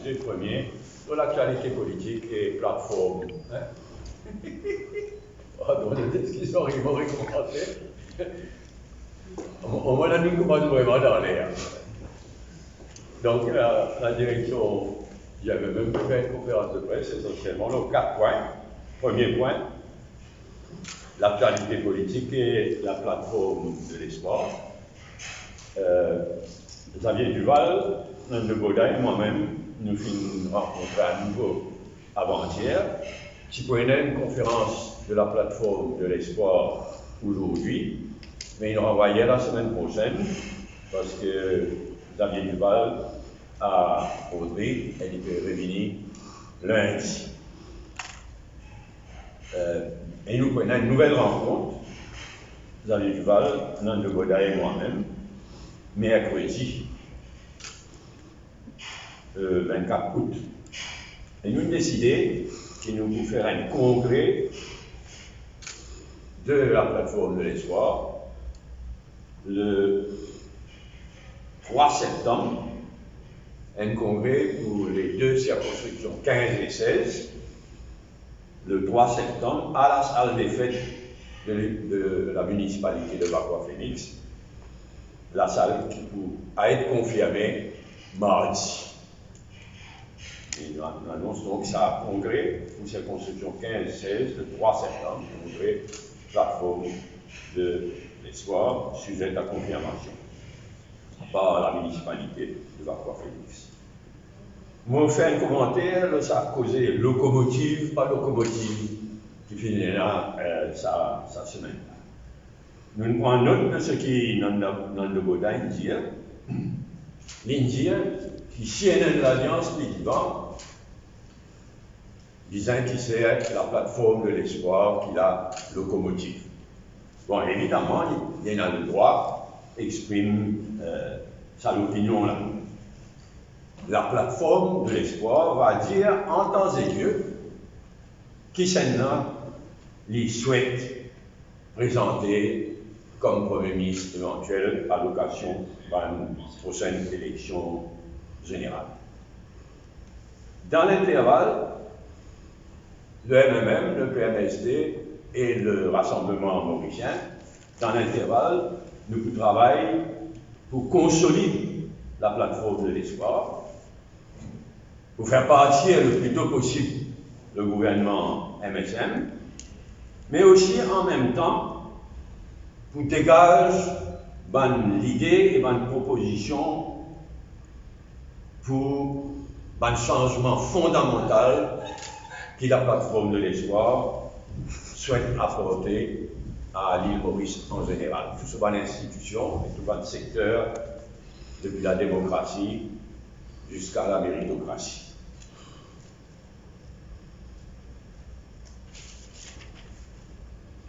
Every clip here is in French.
sujet premier sur l'actualité politique et plateforme. Hein? Pardon, qui sont commencé. Au moins, nous commençons vraiment dans l'air. Donc, la direction, j'avais même fait une conférence de presse, essentiellement, donc 4 points. Premier point, l'actualité politique et la plateforme de l'espoir. Xavier Duval, Nande Bodin et moi-même, nous finissons rencontrer à nouveau avant-hier, qui prenait une conférence de la plateforme de l'espoir aujourd'hui, mais il nous renvoyait la semaine prochaine, parce que Xavier Duval a posé, elle était revenue lundi. Et nous prenons une nouvelle rencontre, Xavier Duval, Nande Bodin et moi-même, mercredi 24 août. Et nous avons décidé qu'il nous faut faire un congrès de la plateforme de l'espoir le 3 septembre, un congrès pour les deux circonscriptions 15 et 16, le 3 septembre, à la salle des fêtes de la municipalité de Vacois-Phoenix, la salle qui va être confirmée mardi. Et nous annonçons donc ça congrès pour circonscription 15-16, le 3 septembre, congrès plateforme de l'espoir, sujet à confirmation par la municipalité de Vacois-Phoenix. Moi, je fais un commentaire, ça a causé locomotive, pas locomotive, qui finira sa semaine. Nous prenons note de ce qui Nande Bodin dit. L'Indien, qui CNN l'Alliance Liban, disant que c'est la plateforme de l'espoir qui la locomotive. Bon, évidemment, il y a le droit d'exprimer sa opinion là. La plateforme de l'espoir va dire en temps et lieu qui s'en lui souhaite présenter comme Premier ministre éventuel à l'occasion d'une prochaine élection générale. Dans l'intervalle, le MMM, le PMSD et le Rassemblement mauricien, dans l'intervalle, nous travaillons pour consolider la plateforme de l'espoir, pour faire partir le plus tôt possible le gouvernement MSM, mais aussi en même temps pour dégager l'idée et une proposition pour un changement fondamental que la plateforme de l'espoir souhaite apporter à l'île Maurice en général. Tout ce ban institution et tout ban secteur, depuis la démocratie jusqu'à la méritocratie.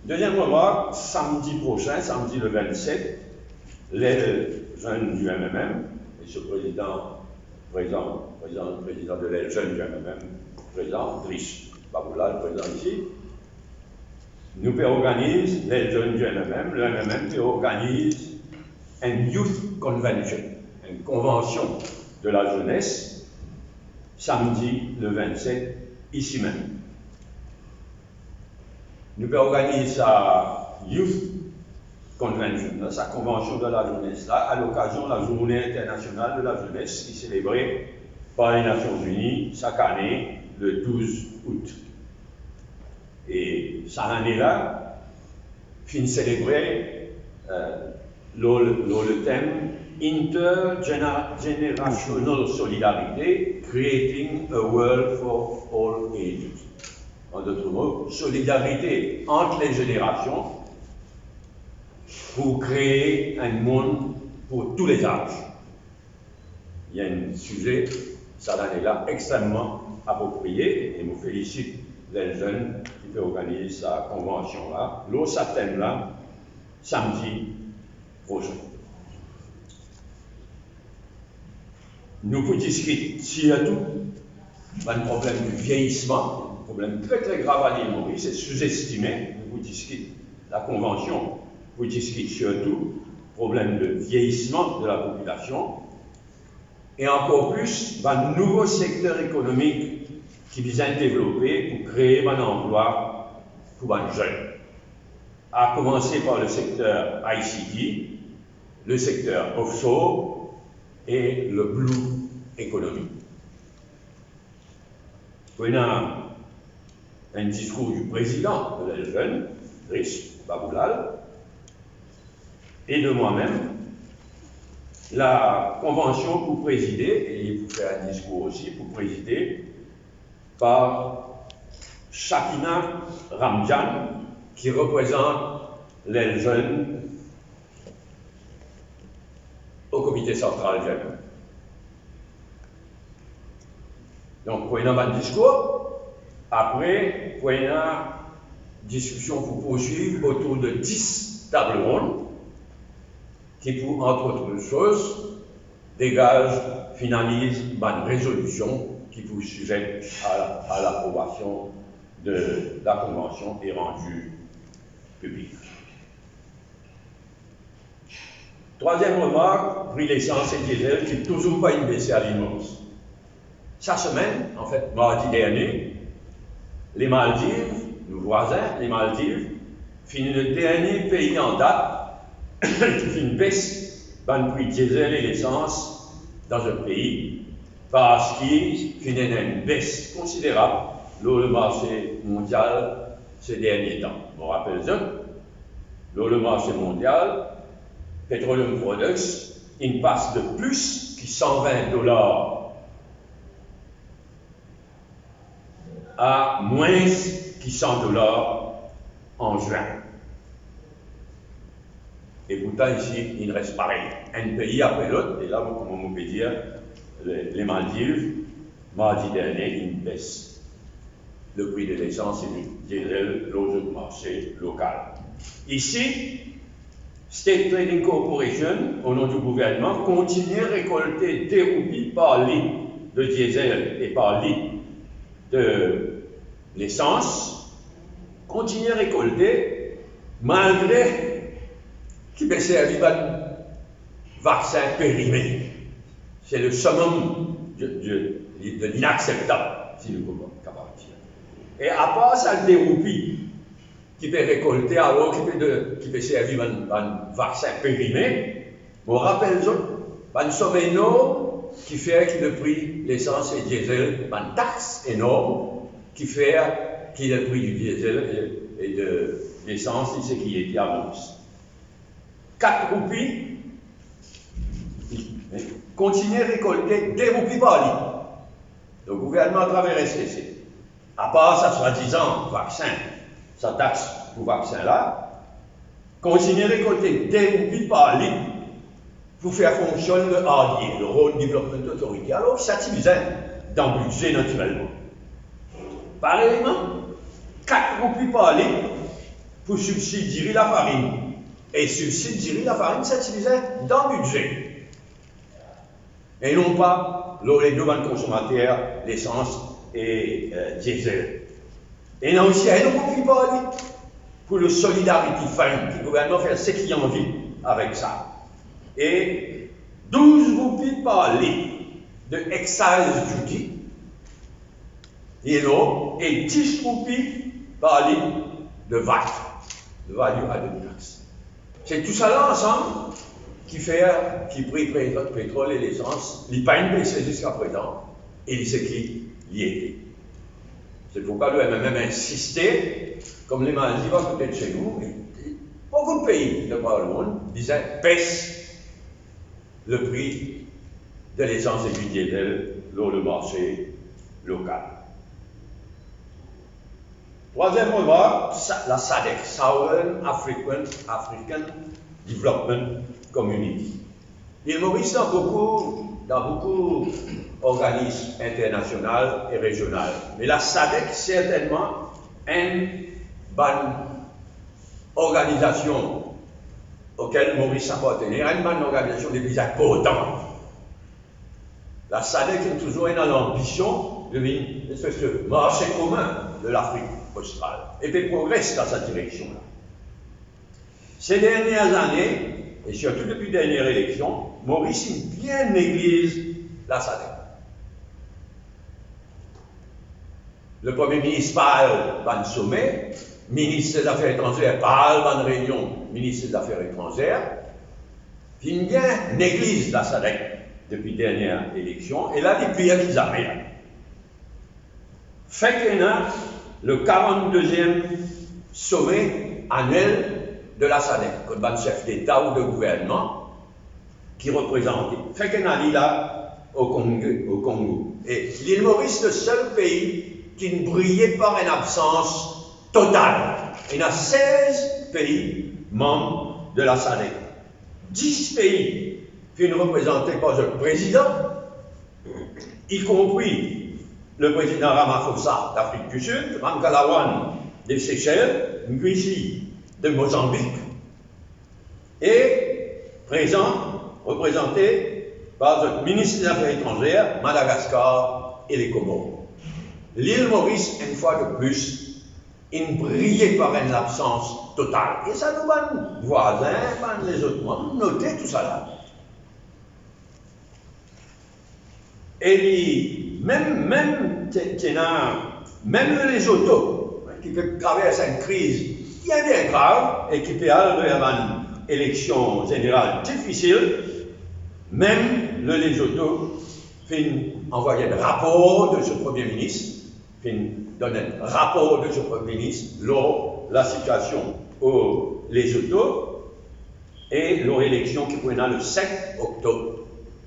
Deuxième remarque, samedi prochain, samedi le 27, les jeunes du MMM, et ce président de l'aile jeune du MMM, présent, Driss Baboula, le président ici, nous organisons, les jeunes du MMM, le MMM organise une Youth Convention, une convention de la jeunesse, samedi le 27, ici même. Nous organisons sa Youth Convention, sa convention de la jeunesse, là, à l'occasion de la Journée internationale de la jeunesse qui est célébrée par les Nations Unies chaque année le 12 août. Et cette année-là, fin célébrer le thème Intergenerational Solidarity, Creating a World for All Ages. En d'autres mots, solidarité entre les générations pour créer un monde pour tous les âges. Il y a un sujet, cette année-là, extrêmement approprié, et je félicite les jeunes qui organisent sa convention-là, l'autre thème-là, samedi prochain. Nous pouvons discuter surtout un problème du vieillissement, un problème très très grave à l'île Maurice, c'est sous-estimé. Nous pouvons discuter la convention, nous discutons surtout le problème de vieillissement de la population. et encore plus dans de nouveaux secteurs économiques qui visent à développer pour créer un emploi pour les jeunes. À commencer par le secteur ICT, le secteur offshore et le blue economy. On a un discours du président de les jeunes, Driss Baboulal, et de moi-même, la convention pour présider, et pour faire un discours aussi, pour présider par Shakina Ramjan, qui représente les jeunes au comité central jeune. Donc, pour un discours, après, pour une discussion pour poursuivre autour de 10 tables rondes qui, pour entre autres choses, dégagent, finalisent une résolution qui vous sujette à l'approbation de la Convention et rendue publique. Troisième remarque, prix l'essence et diesel qui n'est toujours pas une baisse à l'immense. Cette semaine, en fait, mardi dernier, les Maldives, nos voisins, les Maldives, finissent le dernier pays en date qui fait une baisse dans le prix diesel et l'essence dans un pays parce qu'il finit une baisse considérable dans le marché mondial ces derniers temps. On rappelle ça, dans le marché mondial, Petroleum Products, il passe de plus que $120 à moins que $100 en juin. Et pourtant, ici, il reste pareil. Un pays après l'autre, et là, comme on peut dire, les Maldives, mardi dernier, une baisse. Le prix de l'essence et du diesel dans le marché local. Ici, State Trading Corporation, au nom du gouvernement, continue à récolter des roupies par litre de diesel et par litre de l'essence, continue à récolter malgré qu'il peut servir un vaccin périmé. C'est le summum de l'inacceptable, si nous pouvons dire. Et à part ça, des roupies qui peut récolter alors qui peut servir un vaccin périmé, on rappelle une somme énorme qui fait que le prix de l'essence et du diesel, une taxe énorme qui fait que le prix du diesel et de l'essence, c'est qui était avance. 4 roupies continuent à récolter des roupies par litre. Le gouvernement à travers STC. À part ça, soi-disant vaccin, sa taxe pour vaccin-là, continue à récolter des roupies par litre pour faire fonctionner le RDA, le Road Development Authority. Alors, ça divise dans le budget naturellement. Pareillement, 4 roupies par litre pour subsidier la farine. Et subsidier la farine, ça divise dans le budget. Et non pas les deux consommateurs, l'essence et diesel. Et il y a aussi un roupies par litre pour le Solidarity Fund, qui le gouvernement fait ce qu'il a envie avec ça. Et 12 roupies par litre de excise duty, et 10 roupies par litre de VAT, de value added tax. C'est tout ça là ensemble qui prend le pétrole et l'essence, il n'a pas une baisse jusqu'à présent, et il sait qui y était. C'est pourquoi le MMM a insisté, comme les Maldives à côté de chez nous, et beaucoup de pays de par le monde disaient baisse le prix de l'essence et du diesel dans le marché local. Troisième remarque, la SADC, Southern African Development Community. L'île Maurice dans beaucoup d'organismes internationaux et régionaux. Mais la SADC, certainement, une bonne organisation auquel Maurice appartenait, une bonne organisation des plus importantes. La SADC est toujours dans l'ambition de une espèce de marché commun de l'Afrique australe. Et puis progresse dans cette direction-là. Ces dernières années, et surtout depuis la dernière élection, Maurice est bien néglige la SADC. Le Premier ministre parle dans le sommet, ministre des Affaires étrangères parle dans une réunion, ministre des Affaires étrangères, qui bien néglige la SADC depuis la dernière élection, et là, des pires qu'ils arrivent. Fait qu'il y a le 42e sommet annuel de la SADC, comme un chef d'État ou de gouvernement qui représente. Fait qu'il y a là au Congo. Et l'île Maurice, le seul pays qui ne brillait par une absence totale. Il y a 16 pays membres de la SADC. 10 pays qui ne représentaient pas le président, y compris le président Ramaphosa d'Afrique du Sud, Ramkalawan des Seychelles, Ngwisi de Mozambique, et représenté par le ministre des Affaires étrangères, Madagascar et les Comores. L'île Maurice, une fois de plus, il brillait par une absence totale. Et ça nous va, nos voisins, les autres membres, noter tout ça là. Et même les autos qui traversent une crise bien grave et qui peut aller à une élection générale difficile, même le Lesotho envoie un rapport de ce Premier ministre, donne un rapport de ce Premier ministre lors de la situation au Lesotho et leur élection qui pourrait être le 5 octobre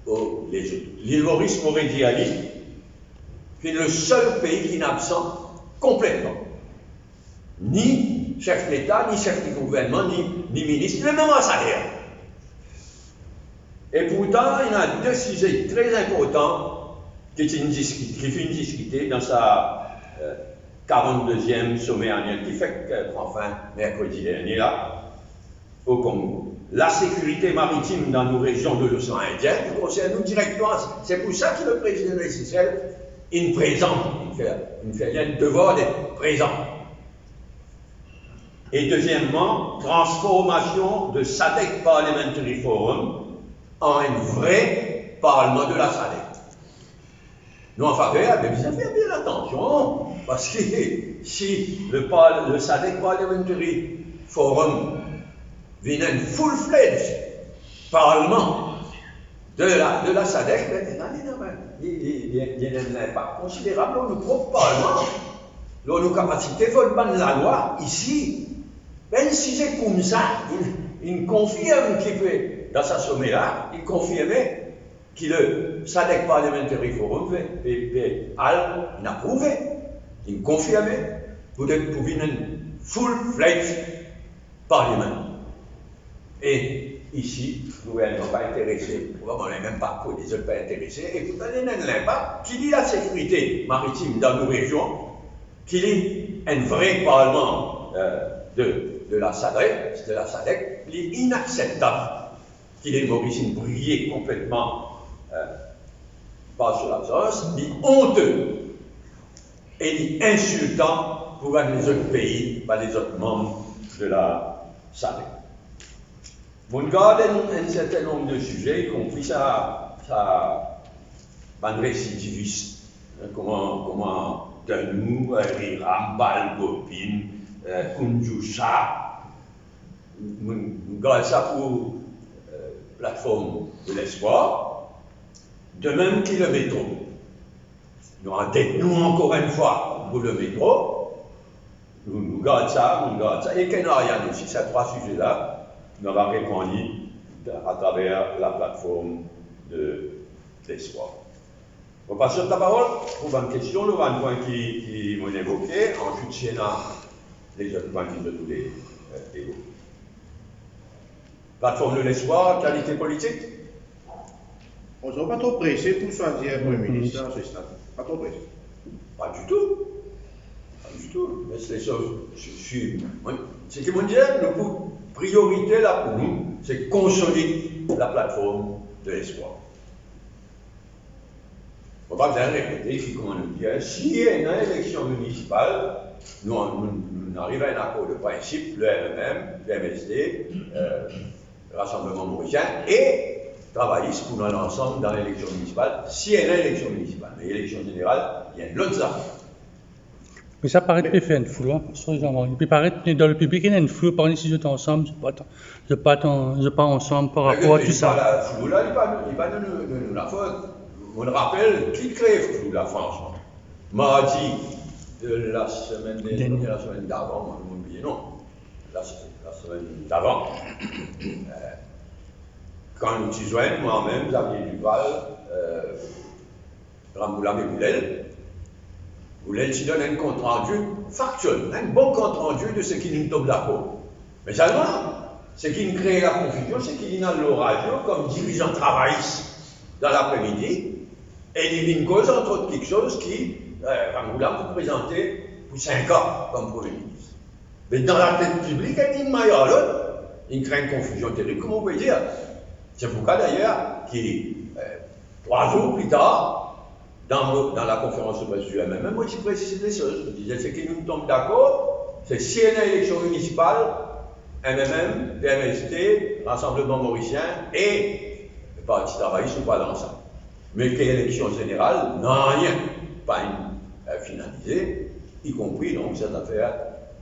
au Lesotho. L'île Maurice m'aurait dit à lui, c'est le seul pays qui n'est absent complètement. Ni chef d'État, ni chef du gouvernement, ni ministre, le même salaire. Et pourtant, il y a deux sujets très importants qui sont discutés dans sa 42e sommet annuel qui fait prend fin mercredi dernier là, au Congo. La sécurité maritime dans nos régions de l'océan Indien nous concerne nous directement. C'est pour ça que le président des Seychelles est présent. Il fait le devoir d'être présent. Et deuxièmement, transformation de SADC Parliamentary Forum en un vrai parlement de la SADC. Nous en faveur, mais vous avez bien attention, parce que si le SADC Parliamentary Forum vient un full-fledged parlement de la SADC, il y a un impact considérable dans nos propres parlements, dans nos capacités, il faut ban la loi ici. Même si c'est comme ça, il confirme qu'il peut, dans sa sommet-là, il confirmait que le SADC Parliamentary Forum il a prouvé, il confirmait pour venir un full-fledged parlement. Et ici, le gouvernement n'est pas intéressé, vraiment, on n'est même pas pour les autres pas intéressés, et pourtant, il y a un impact qui dit la sécurité maritime dans nos régions, qu'il est un vrai parlement de la SADC, il est inacceptable qu'il ait Maurice brillé complètement par sur l'absence, il est honteux et il est insultant pour les autres pays, par les autres membres de la SADC. On garde un certain nombre de sujets, y compris sa récidiviste, comment Danou, Riram, Balgopin, Kunjusha, on garde ça pour plateforme de l'espoir, de même que le métro. Nous en tête, nous encore une fois, pour le métro, nous gardons ça, et Kenarian aussi, ces trois sujets-là, nous avons répondu à travers la plateforme de l'espoir. On passe sur la parole pour une question, le point qui m'ont évoqué, ensuite Siena, les autres points qui sont tous les évoqués. Plateforme de l'espoir, qualité politique. On ne sera pas trop pressé pour choisir un Premier ministre à ce stade. Pas trop pressé. Pas du tout. Pas du tout. Mais c'est les choses. Ce qui me dit, nous priorité là pour nous, c'est consolider la plateforme de l'espoir. Il ne faut pas bien répéter, comme on nous dit, s'il y a une élection municipale, nous arrivons à un accord de principe, le MMM, le MSD, le Rassemblement mauricien et travailliste pour l'ensemble dans l'élection municipale, si elle est élection municipale. Mais l'élection générale, il y a d'autres affaires. Mais ça paraît de faire une flou, hein, sérieusement. Il peut paraître, mais dans le public, il y a une flou, par si je suis ensemble, je pas ensemble par rapport à tout ça. La flou là, il va nous la faute. On le rappelle, qui crée le flou là, franchement? Mardi de la semaine dernière, la semaine d'avant, on m'a oublié, non. La semaine d'avant. Quand nous y joignons, moi-même, Xavier Duval, Ramboulam et Boulel, tu donne un compte rendu factuel, un bon compte rendu de ce qui nous tombe d'accord. Mais seulement, ce qui nous crée la confusion, c'est qu'il y a le radio comme dirigeant travailliste dans l'après-midi, et il y a une cause, entre autres, quelque chose qui, Ramboulam vous présenter pour 5 ans comme Premier ministre. Mais dans la tête publique, il y a une maille à l'autre, il crée une confusion terrible, comment on peut dire? C'est pourquoi d'ailleurs, 3 jours plus tard, dans la conférence de presse du MMM, moi j'ai précisé des choses. Je disais, c'est qu'ils nous tombent d'accord, c'est si elle est élection municipale, MMM, PMST, Rassemblement Mauricien et le Parti travailliste sont pas dans ça. Mais que l'élection générale, non, rien, pas finalisée, y compris donc cette affaire,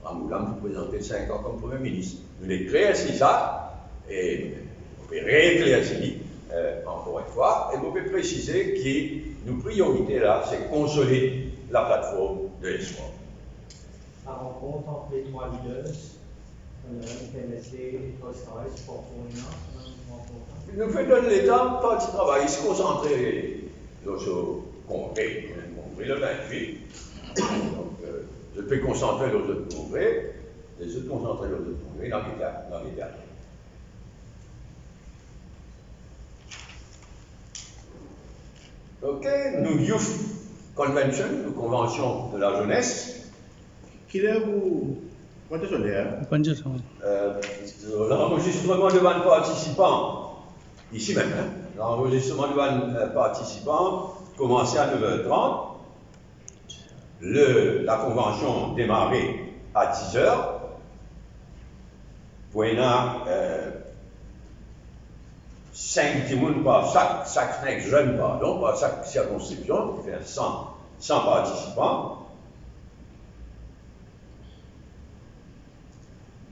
Ramboulam vous présenter 5 ans comme Premier ministre. Nous l'éclaircis ça, et vous pouvez rééclaircir, encore une fois, et vous pouvez préciser que nos priorités là, c'est consolider la plateforme de l'espoir. La rencontre entre les 3 leaders, PMSD, Post-Travail, pour nous faisons l'État, Parti travail, se concentrer sur ce congrès, le 28. Donc, je peux concentrer sur le congrès, et se concentrer sur le congrès dans les derniers. Ok, nous Youth Convention, nous convention de la jeunesse. Qui est vous? Quand est-ce que l'enregistrement de 20 participants, ici même, hein, l'enregistrement de 20 participants commençait à 9h30. La convention démarrait à 10h. Poena 5 personnes par chaque jeune, pardon, par chaque circonscription, qui fait 100 participants.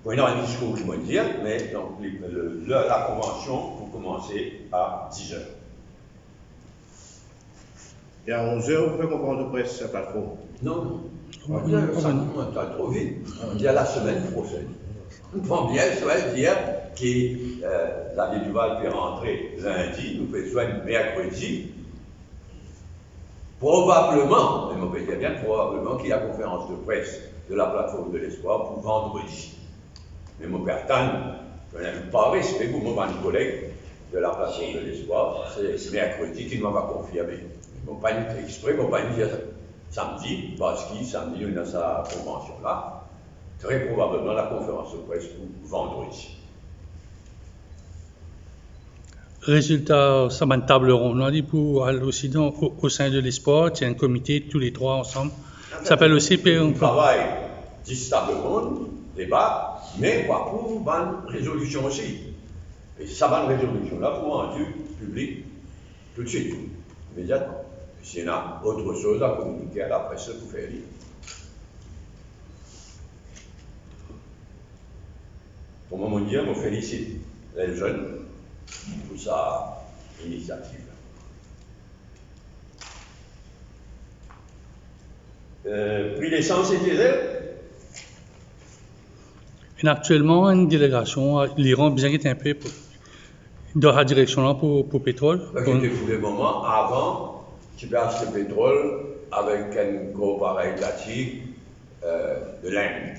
Pour un discours qui va dire, mais donc la convention pour commencer à 10h. Et à 11h, vous faites conférence de presse sur la plateforme? Non. Ça monte trop vite. On dit à la semaine prochaine. On prend bien le dire que Xavier Duval peut rentrer lundi, nous faisons mercredi. Probablement, mais on peut dire bien probablement qu'il y a conférence de presse de la plateforme de l'espoir pour vendredi. Mais mon père Tan, je n'aime pas respect pour mon collègue de la plateforme de l'espoir, c'est mercredi qu'il m'a confirmé. Ils n'ont pas dit exprès, ils n'ont pas dit samedi, parce qu'il samedi, on a sa convention là. Très probablement la conférence de presse pour vendredi. Résultat, ça m'a une table ronde. On dit pour aussi au sein de l'espoir, il y a un comité tous les 3 ensemble. Ça s'appelle aussi On travaille 10 tables rondes, débat, mais pas pour une résolution aussi. Et ça va une résolution là pour rendu public tout de suite, immédiatement. S'il y a autre chose à communiquer à la presse pour faire lire. Pour moi, Dieu, je félicite les jeunes pour sa initiative. Prix d'essence et diesel. Et actuellement, une délégation à l'Iran, bien qu'il est un peu dans la direction là pour pétrole. C'était pour le moment, avant, tu peux acheter le pétrole avec un gros appareil plastique de l'Inde.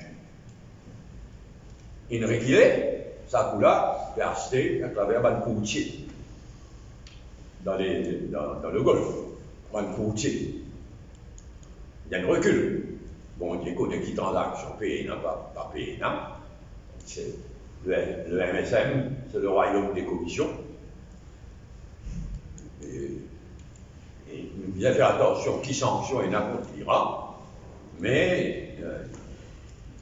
Il reculait, ça coula, puis acheter à travers un courtier dans le Golfe, un courtier. Il y a un recul. Bon, il y a côté qui transaction, payé, pas payé, non. C'est le MSM, c'est le royaume des commissions. Et nous devons faire attention qui sanctionne et contre l'Iran, mais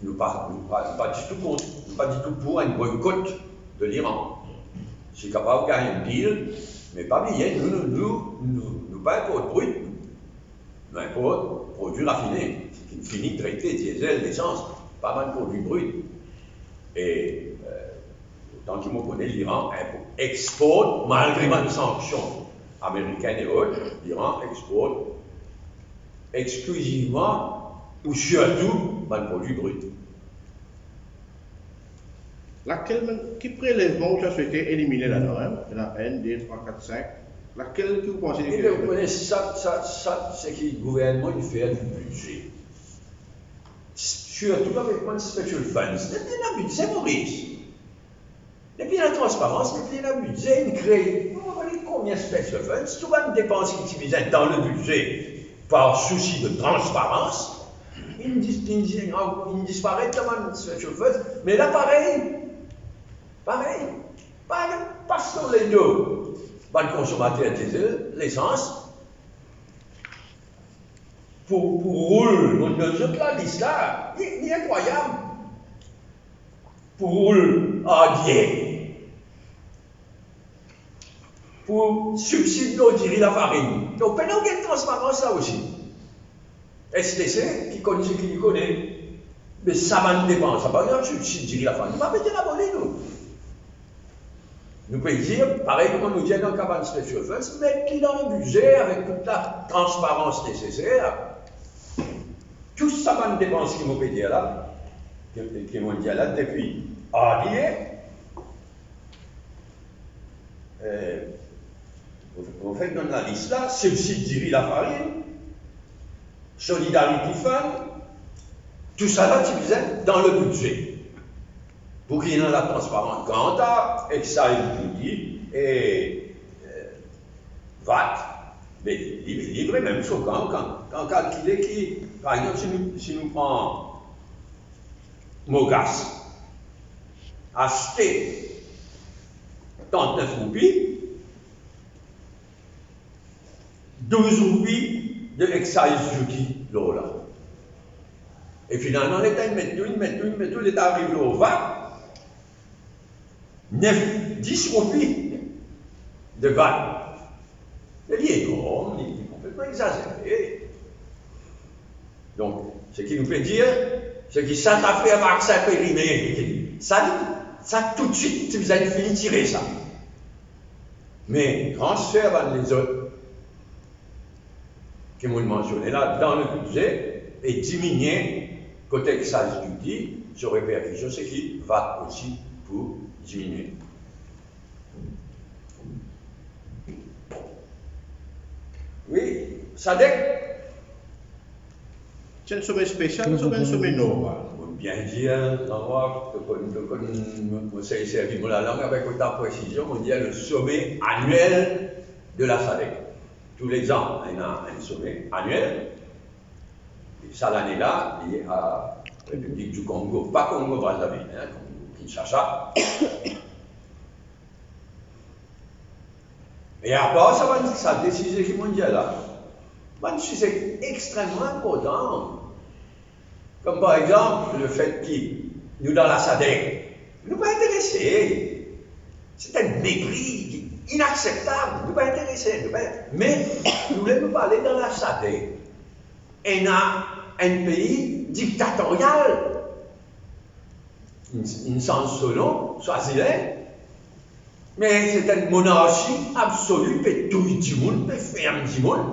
nous ne sommes pas du tout pour un boycott de l'Iran. C'est capable de gagner un deal Mais pas oublier, nous pas importe brut, nous importe produits raffinés, qui finit traité, diesel, l'essence, pas mal de produits bruts. Et autant que je me connais, l'Iran exporte, malgré les sanctions américaines et autres, l'Iran exporte exclusivement ou surtout des produits bruts. Qui prélèvement tu as souhaité éliminer là-dedans? Il y en a 1, 2, 3, 4, 5. Laquelle que vous pensez Et vous connaissez ça, c'est que le gouvernement il fait du budget. Surtout avec le special funds. Depuis le budget, Maurice. Depuis la transparence, depuis le budget, il crée. Vous voyez combien de special funds? Souvent, une dépense qui est utilisée dans le budget par souci de transparence, il disparaît tellement de special funds. Mais là, pareil. Pas sur les deux. Le consommateur diesel, l'essence, pour rouler, on ne jette la liste là, il est incroyable. Pour rouler à Dieu, pour subsidier la farine. Donc, maintenant, il y a une transparence là aussi. STC, qui connaît ce qu'il connaît, mais ça va dépendre. Ça va pas subsidier la farine. On va mettre la monnaie, nous. Nous pouvons dire, pareil comme on nous dit dans le cabane special funds, mettre dans le budget avec toute la transparence nécessaire. Tout ça va une dépense qui m'ont payé là, qui m'ont dit là depuis hier. Vous faites dans la liste là, subsidie la farine, Solidarity Fund, tout ça va utiliser dans le budget. Pour qu'il y ait la transparence quant à excise duty et VAT, mais livré même choquant quand calculer qui, par exemple, si nous prenons Mogas, acheter 39 roupies, 12 roupies de excise duty, là. Et finalement, l'État met tout, l'État arrive au VAT. 10 roupies de VAT. Il est énorme, il est complètement exagéré. Donc, ce qui nous fait dire, c'est que ça t'a fait avoir ça périmé. Ça tout de suite, vous allez finir de tirer ça. Mais transfert vers les autres, qui m'ont mentionné là, dans le budget, et diminuer côté excise duty sur répercussion, ce qui va aussi pour diminuer. Oui, SADC. C'est un sommet spécial ou un sommet normal? Bien dire, l'endroit que c'est servi la langue avec autant de précision, on dit le sommet annuel de la SADC. Tous les ans, il y a un sommet annuel. Et ça, l'année-là, il est à la République du Congo, pas Congo-Brazzaville, hein, Kinshasa. Et après, ça va sa décision mondiale là. C'est extrêmement important. Comme par exemple, le fait que nous, dans la SADC, nous pas intéressés. C'est un mépris inacceptable. Nous pas intéressés. Mais nous voulons parler dans la SADC. On a un pays dictatorial. Une sens selon, Swaziland. Mais c'est une monarchie absolue, peut tout le monde, peut faire du monde.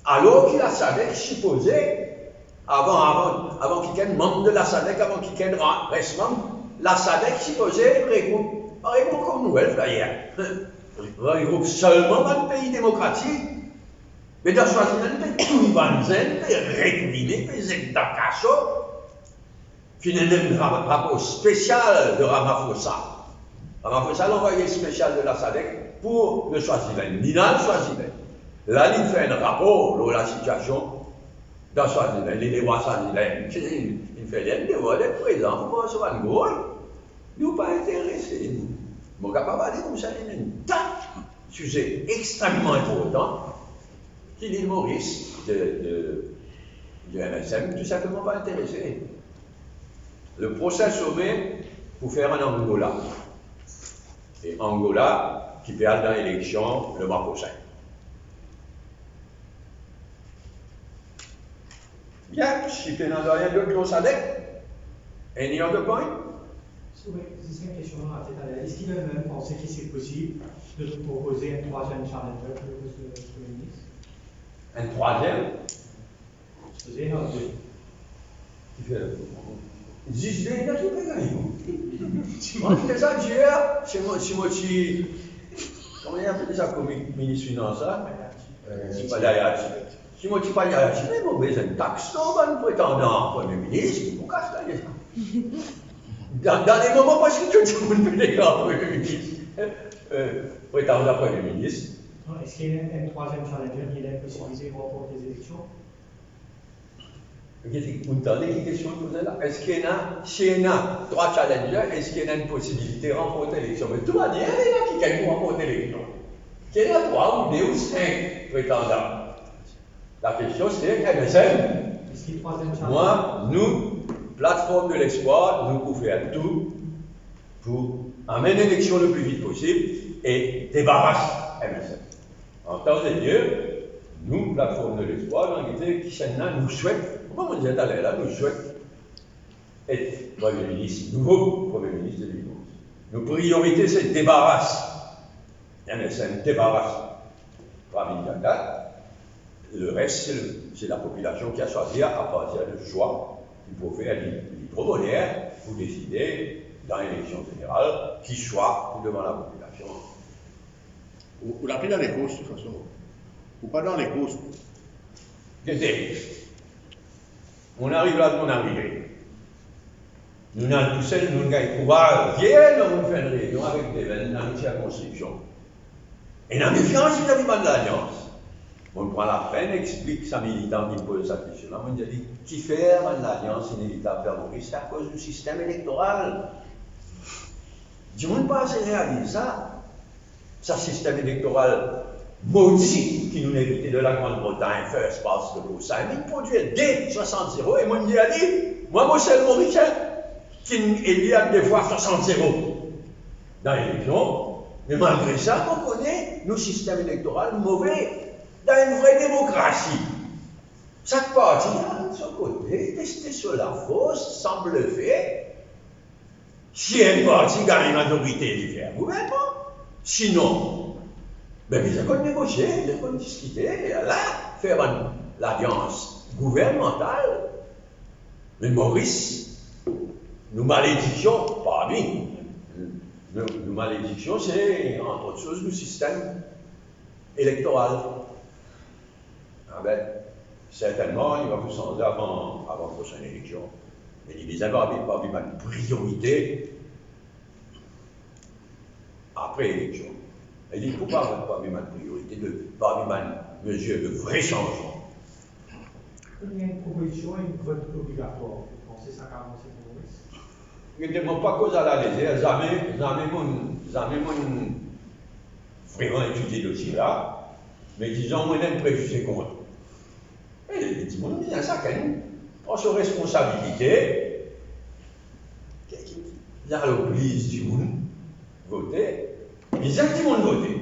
Alors que la SADC supposait, avant qu'il y ait membre de la SADC, avant qu'il y ait reste membre, la SADC supposait regroupe comme nouvelle d'ailleurs. Regroupe seulement dans le pays démocratique. Mais dans Swaziland, tout le monde est récrimé, c'est Dakaso, qui n'est même un rapport spécial de Ramaphosa. Ramaphosa l'a envoyé spécial de la SADC pour le Swaziland, Nina le Swaziland. Là, il fait un rapport sur la situation dans Swaziland, les rois Swaziland. Il fait des devoirs d'être présent pour recevoir une rôle. Nous pas intéressés. Nous sommes capables de dire comme ça, il y a une tas de sujets extrêmement importants qui l'île Maurice de MSM, tout simplement pas intéressés. Le procès sommet pour faire un Angola. Et Angola, qui perd dans l'élection le mois prochain. Bien, si tu n'as rien d'autre qu'on s'adapte, any other point? Oui, c'est une question à tête à l'air. Est-ce qu'il va même penser que c'est possible de nous proposer un troisième challenger pour le poste de Premier ministre? Un troisième? C'est un deux. Qui fait le Juste des gars qui payent on fait ça, c'est moi, comment il appelle ça comme ministre finance, ça? C'est pas d'ailleurs. Si moi, tu parles d'ailleurs, mais mon besoin de taxe, non, un prétendant Premier ministre, qui vous casse là, dans les moments, parce que tout le monde peut déclarer Premier ministre, prétendant Premier ministre. Est-ce qu'il y a un troisième challenger qui est possibilité de remporter les élections? Vous entendez les questions que vous avez là? Est-ce qu'il y a, s'il y a trois challengers, est-ce qu'il y a une possibilité de remporter l'élection? Mais tout va bien, il y en a qui gagnent pour remporter l'élection. Qu'il y en a 3 ou 2 ou 5 prétendants. La question c'est, MSN, Est-ce qu'il y a un troisième challenger? moi, nous, plateforme de l'espoir, nous pouvons faire tout pour amener l'élection le plus vite possible et débarrasser MSN. En temps et lieu, nous, plateforme de l'espoir, dans l'idée qui nous souhaite, comment on dit d'aller là, nous souhaite être Premier ministre, nouveau Premier ministre de l'Île. Nos priorités, c'est de débarrasser. MSN débarrasse parmi les candidats. Le reste, c'est la population qui a choisi à partir du choix qu'il faut faire l'hydromodère pour décider dans l'élection générale qui soit devant la population. Ou la pris dans les causes, de toute façon. Ou pas dans les causes. Écoutez, on arrive là où on est arrivé. Nous avons tous seuls, nous avons pouvoir, viens, on fait une réunion avec des jeunes dans la construction. Et la méfiance, il y a de l'alliance. On prend la peine, explique sa militant qui pose sa question. On dit qui fait l'alliance inévitable terroriste à cause du système électoral. Du monde pas assez réalise ça. Ce système électoral maudit qui nous héritait de la Grande-Bretagne, first past the post, il produit dès 60-0 et moi je dis allez, moi c'est le Mauricien qui est à des fois 60-0 dans l'élection. Mais malgré ça, on connaît nos systèmes électoraux mauvais. Dans une vraie démocratie, chaque parti a de son côté testé sur la fausse, sans bluffer. Si un parti gagne une majorité, il fait un gouvernement. Sinon, ben, ils ont négocié, ils ont discuté, et là, faire l'alliance gouvernementale. Mais Maurice, nos malédictions, pas bien. Nos malédictions, c'est, entre autres choses, le système électoral. Ah ben, certainement, il va vous changer avant la prochaine élection. Mais il n'y a pas une priorité après l'élection. Il dit pourquoi pas une priorité, pas une mesure de vrai changement. Il y a une proposition et une vote obligatoire. Vous pensez ça carrément c'est pour Maurice? Je ne demande pas cause à la légère, jamais vraiment étudié le dossier là, mais disons, moi, j'ai un préjugé contre. Et les petits monde, il y a ça quand même, prend ses responsabilités, il y a l'oblige du monde voter, il y a du monde voter.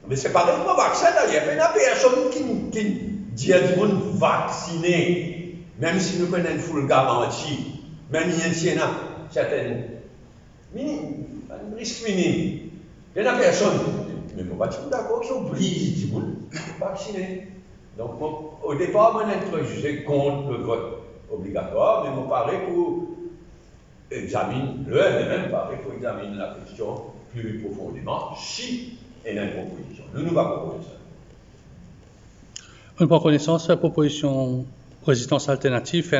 Mais c'est pareil pour le vaccin d'ailleurs, il y a personne qui dit à du monde vacciné, même si nous connaissons une full garantie, même s'il y a certaines risques minimes, il n'y a personne. Mais moi, je suis d'accord qu'ils obligent du monde vacciner. Donc, au départ, moi, je suis contre le vote obligatoire, mais moi, pareil pour examiner, même pareil pour examiner la question plus profondément, si il y a une proposition. Nous va proposer ça. On prend connaissance de la proposition résistance alternative,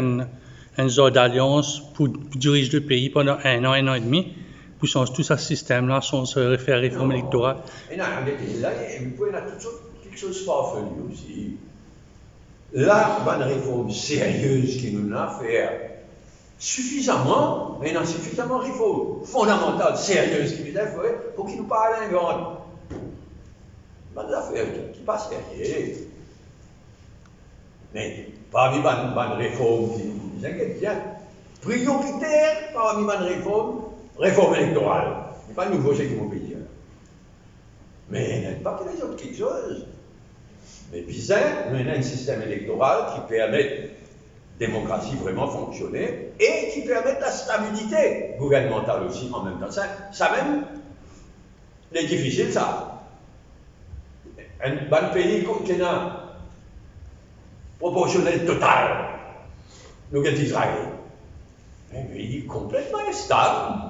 un genre d'alliance pour diriger le pays pendant 1 an et demi, pour changer tout ce système-là, sans se référer à la réforme électorale. Et là, vous pouvez avoir quelque chose de farfelu aussi. Là, il y a une réforme sérieuse qui nous a fait suffisamment, mais non suffisamment réforme fondamentale, sérieuse qui nous a fait pour qu'il nous parle un grand. Il y a des affaires qui passent derrière. Mais parmi une réforme qui nous inquiète bien, prioritaire parmi une réforme électorale. Ce n'est pas nouveau, c'est qui mon pays. Mais il n'y a pas que les autres quelque chose. Mais bizarre, on a un système électoral qui permet la démocratie vraiment fonctionner et qui permet la stabilité gouvernementale aussi en même temps. Ça même, c'est difficile ça. Un pays qui a proportionnel total, nous sommes Israël. Un pays complètement instable.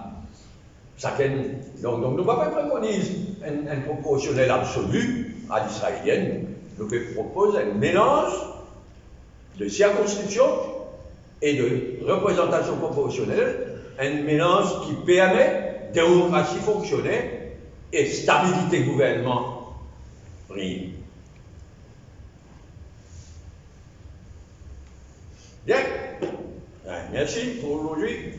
Donc nous ne pouvons pas préconiser un proportionnel absolu à l'israélienne. Nous proposons un mélange de circonscription et de représentation proportionnelle, un mélange qui permet démocratie fonctionner et stabilité gouvernement rime. Bien. Merci pour aujourd'hui.